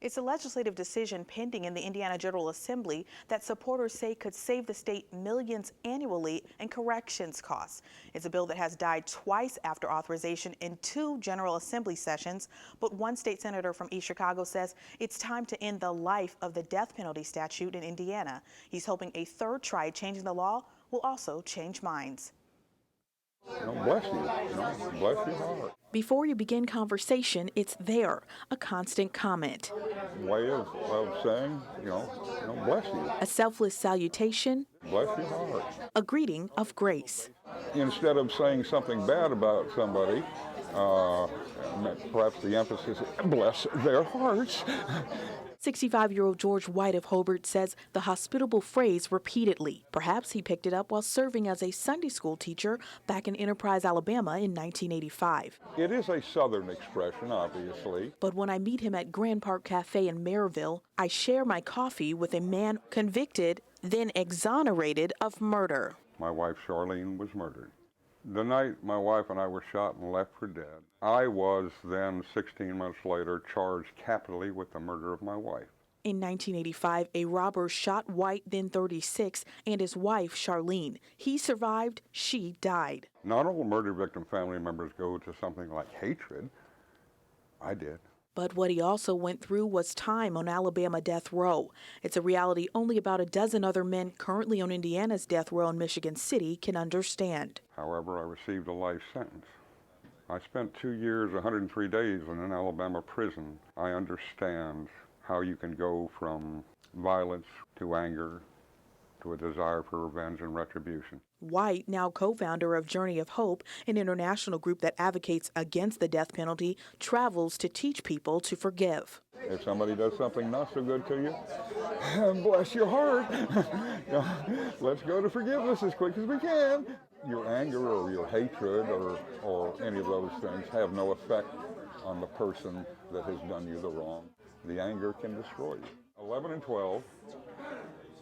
It's a legislative decision pending in the Indiana General Assembly that supporters say could save the state millions annually in corrections costs. It's a bill that has died twice after authorization in 2 General Assembly sessions, but one state senator from East Chicago says it's time to end the life of the death penalty statute in Indiana. He's hoping a third try at changing the law will also change minds. Bless you. Bless your heart. Before you begin conversation, it's there, a constant comment. Way of saying, bless you. A selfless salutation. Bless your heart. A greeting of grace. Instead of saying something bad about somebody, perhaps the emphasis is bless their hearts. 65-year-old George White of Hobart says the hospitable phrase repeatedly. Perhaps he picked it up while serving as a Sunday school teacher back in Enterprise, Alabama in 1985. It is a Southern expression, obviously. But when I meet him at Grand Park Cafe in Maryville, I share my coffee with a man convicted, then exonerated of murder. My wife, Charlene, was murdered. The night my wife and I were shot and left for dead, I was then, 16 months later, charged capitally with the murder of my wife. In 1985, a robber shot White, then 36, and his wife, Charlene. He survived, she died. Not all murder victim family members go to something like hatred. I did. But what he also went through was time on Alabama death row. It's a reality only about a dozen other men currently on Indiana's death row in Michigan City can understand. However, I received a life sentence. I spent 2 years, 103 days in an Alabama prison. I understand how you can go from violence to anger to a desire for revenge and retribution. White, now co-founder of Journey of Hope, an international group that advocates against the death penalty, travels to teach people to forgive. If somebody does something not so good to you, bless your heart. Let's go to forgiveness as quick as we can. Your anger or your hatred or any of those things have no effect on the person that has done you the wrong. The anger can destroy you. 11 and 12,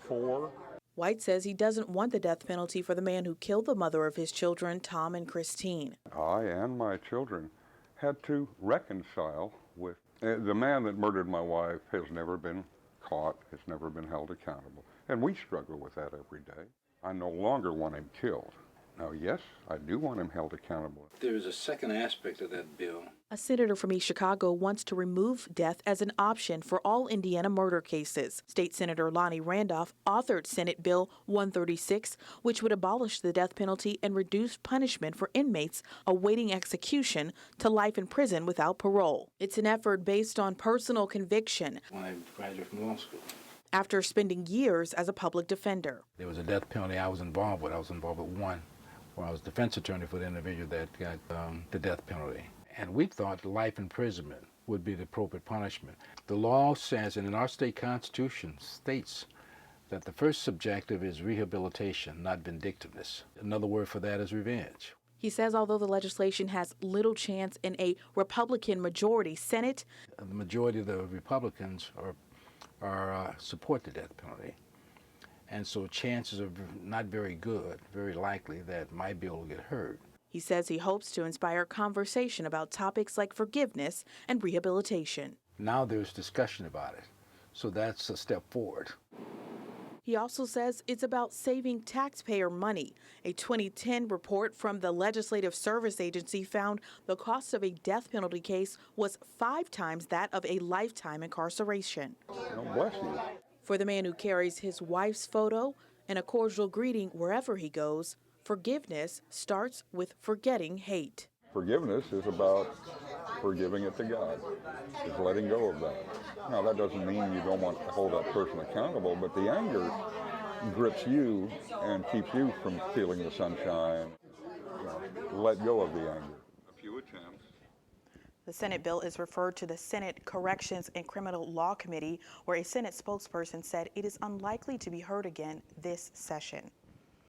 4. White says he doesn't want the death penalty for the man who killed the mother of his children, Tom and Christine. I and my children had to reconcile with the man that murdered my wife. Has never been caught, has never been held accountable. And we struggle with that every day. I no longer want him killed. Now, yes, I do want him held accountable. There is a second aspect of that bill. A senator from East Chicago wants to remove death as an option for all Indiana murder cases. State Senator Lonnie Randolph authored Senate Bill 136, which would abolish the death penalty and reduce punishment for inmates awaiting execution to life in prison without parole. It's an effort based on personal conviction. When I graduated from law school. After spending years as a public defender. There was a death penalty I was involved with. I was involved with one where I was defense attorney for the individual that got the death penalty. And we thought life imprisonment would be the appropriate punishment. The law says, and in our state constitution states, that the first objective is rehabilitation, not vindictiveness. Another word for that is revenge. He says although the legislation has little chance in a Republican majority Senate, the majority of the Republicans support the death penalty. And so chances are not very good, very likely that my bill will get heard. He says he hopes to inspire conversation about topics like forgiveness and rehabilitation. Now there's discussion about it, so that's a step forward. He also says it's about saving taxpayer money. A 2010 report from the Legislative Service Agency found the cost of a death penalty case was 5 times that of a lifetime incarceration. Bless you. For the man who carries his wife's photo and a cordial greeting wherever he goes, forgiveness starts with forgetting hate. Forgiveness is about forgiving it to God, is letting go of that. Now, that doesn't mean you don't want to hold that person accountable, but the anger grips you and keeps you from feeling the sunshine. Let go of the anger. A few attempts. The Senate bill is referred to the Senate Corrections and Criminal Law Committee, where a Senate spokesperson said it is unlikely to be heard again this session.